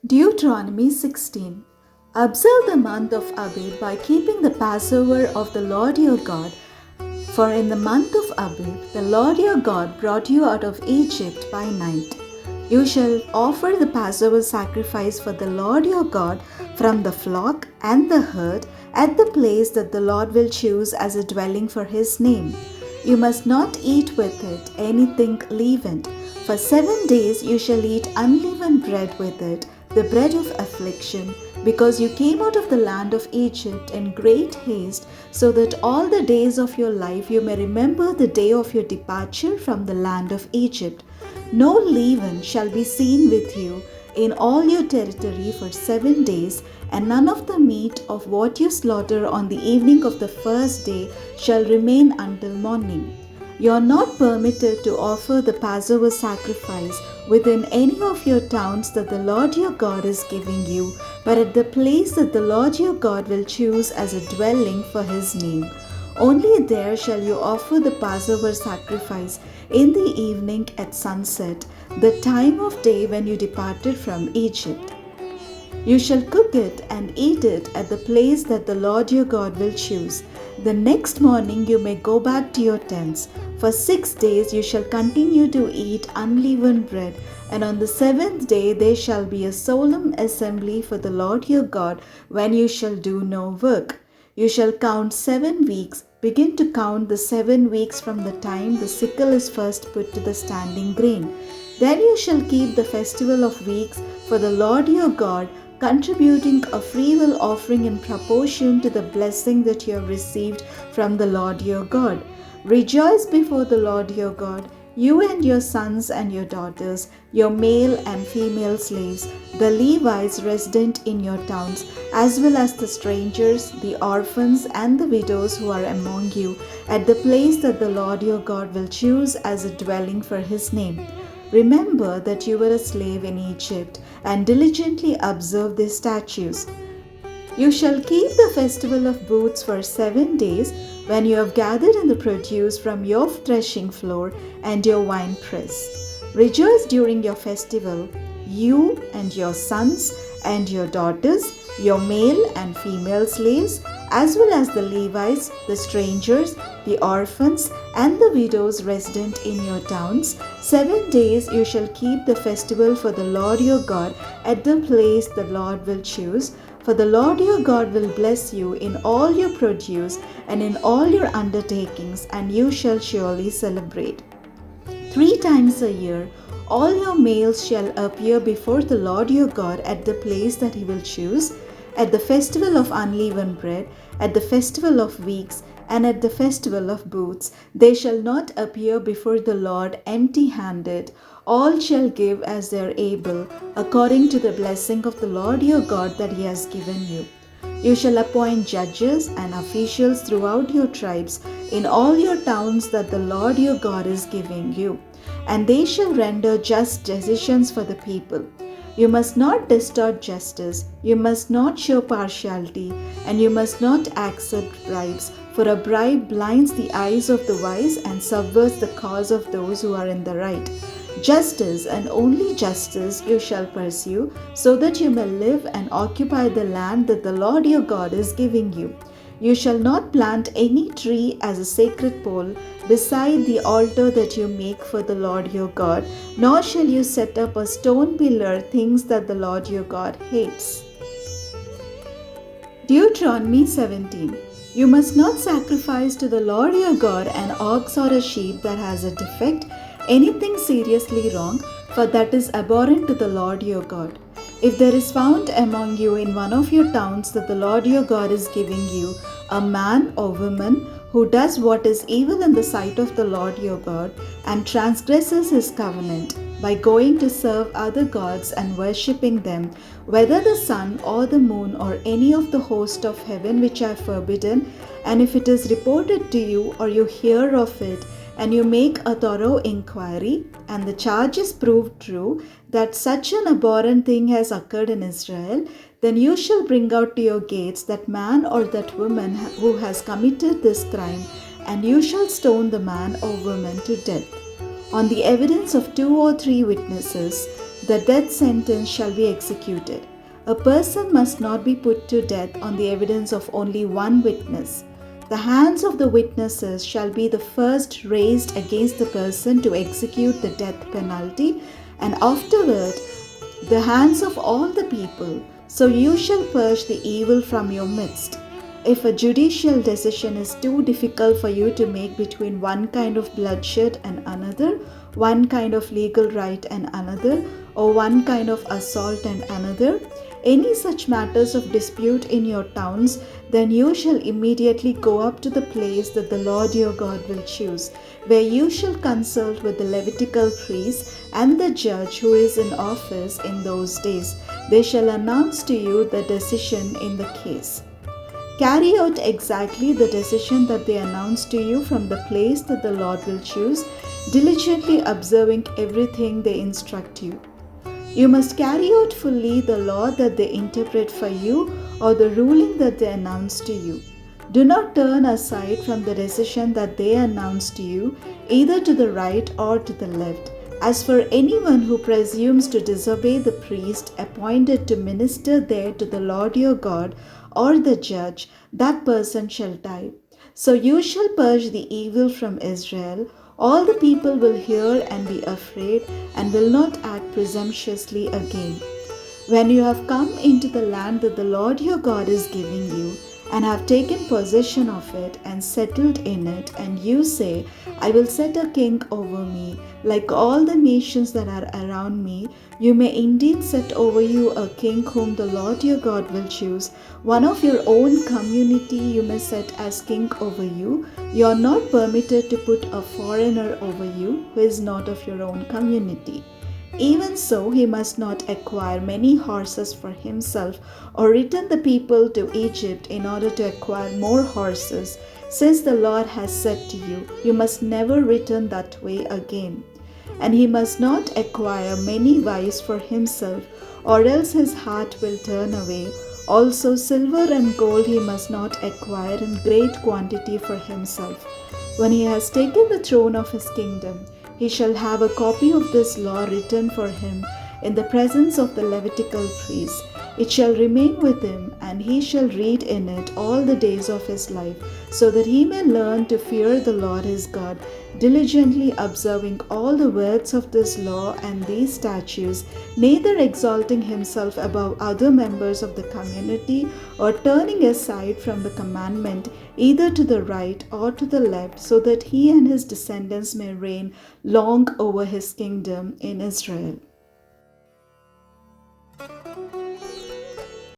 Deuteronomy 16. Observe the month of Abib by keeping the Passover of the Lord your God. For in the month of Abib, the Lord your God brought you out of Egypt by night. You shall offer the Passover sacrifice for the Lord your God from the flock and the herd at the place that the Lord will choose as a dwelling for his name. You must not eat with it anything leavened. For 7 days you shall eat unleavened bread with it, the bread of affliction, because you came out of the land of Egypt in great haste, so that all the days of your life you may remember the day of your departure from the land of Egypt. No leaven shall be seen with you in all your territory for 7 days, and none of the meat of what you slaughter on the evening of the first day shall remain until morning. You are not permitted to offer the Passover sacrifice within any of your towns that the Lord your God is giving you, but at the place that the Lord your God will choose as a dwelling for his name. Only there shall you offer the Passover sacrifice in the evening at sunset, the time of day when you departed from Egypt. You shall cook it and eat it at the place that the Lord your God will choose. The next morning you may go back to your tents. For 6 days you shall continue to eat unleavened bread, and on the 7th day there shall be a solemn assembly for the Lord your God, when you shall do no work. You shall count 7 weeks. Begin to count the 7 weeks from the time the sickle is first put to the standing grain. Then you shall keep the festival of weeks for the Lord your God, contributing a freewill offering in proportion to the blessing that you have received from the Lord your God. Rejoice before the Lord your God, you and your sons and your daughters, your male and female slaves, the Levites resident in your towns, as well as the strangers, the orphans, and the widows who are among you, at the place that the Lord your God will choose as a dwelling for his name. Remember that you were a slave in Egypt, and diligently observe these statutes. You shall keep the festival of booths for 7 days, when you have gathered in the produce from your threshing floor and your winepress. Rejoice during your festival, you and your sons and your daughters, your male and female slaves, as well as the Levites, the strangers, the orphans, and the widows resident in your towns. 7 days you shall keep the festival for the Lord your God at the place the Lord will choose. For the Lord your God will bless you in all your produce and in all your undertakings, and you shall surely celebrate. 3 times a year, all your males shall appear before the Lord your God at the place that he will choose, at the festival of unleavened bread, at the festival of weeks, and at the festival of booths. They shall not appear before the Lord empty-handed. All shall give as they are able, according to the blessing of the Lord your God that he has given you. You shall appoint judges and officials throughout your tribes in all your towns that the Lord your God is giving you, and they shall render just decisions for the people. You must not distort justice, you must not show partiality, and you must not accept bribes, for a bribe blinds the eyes of the wise and subverts the cause of those who are in the right. Justice and only justice you shall pursue, so that you may live and occupy the land that the Lord your God is giving you. You shall not plant any tree as a sacred pole beside the altar that you make for the Lord your God, nor shall you set up a stone pillar, things that the Lord your God hates. Deuteronomy 17. You must not sacrifice to the Lord your God an ox or a sheep that has a defect, anything seriously wrong, for that is abhorrent to the Lord your God. If there is found among you in one of your towns that the Lord your God is giving you a man or woman who does what is evil in the sight of the Lord your God and transgresses his covenant by going to serve other gods and worshipping them, whether the sun or the moon or any of the host of heaven which I have forbidden, and if it is reported to you or you hear of it, and you make a thorough inquiry, and the charge is proved true that such an abhorrent thing has occurred in Israel, then you shall bring out to your gates that man or that woman who has committed this crime, and you shall stone the man or woman to death. On the evidence of 2 or 3 witnesses, the death sentence shall be executed. A person must not be put to death on the evidence of only one witness. The hands of the witnesses shall be the first raised against the person to execute the death penalty, and afterward the hands of all the people. So you shall purge the evil from your midst. If a judicial decision is too difficult for you to make between one kind of bloodshed and another, one kind of legal right and another, or one kind of assault and another, any such matters of dispute in your towns, then you shall immediately go up to the place that the Lord your God will choose, where you shall consult with the Levitical priest and the judge who is in office in those days. They shall announce to you the decision in the case. Carry out exactly the decision that they announce to you from the place that the Lord will choose, diligently observing everything they instruct you. You must carry out fully the law that they interpret for you or the ruling that they announce to you. Do not turn aside from the decision that they announce to you, either to the right or to the left. As for anyone who presumes to disobey the priest appointed to minister there to the Lord your God or the judge, that person shall die. So you shall purge the evil from Israel. All the people will hear and be afraid and will not act presumptuously again. When you have come into the land that the Lord your God is giving you, and have taken possession of it and settled in it, and you say, I will set a king over me, like all the nations that are around me, you may indeed set over you a king whom the Lord your God will choose. One of your own community you may set as king over you. You are not permitted to put a foreigner over you who is not of your own community. Even so, he must not acquire many horses for himself or return the people to Egypt in order to acquire more horses, since the Lord has said to you, you must never return that way again. And he must not acquire many wives for himself, or else his heart will turn away. Also, silver and gold he must not acquire in great quantity for himself. When he has taken the throne of his kingdom, he shall have a copy of this law written for him in the presence of the Levitical priest. It shall remain with him, and he shall read in it all the days of his life, so that he may learn to fear the Lord his God, diligently observing all the words of this law and these statutes, neither exalting himself above other members of the community, or turning aside from the commandment either to the right or to the left, so that he and his descendants may reign long over his kingdom in Israel.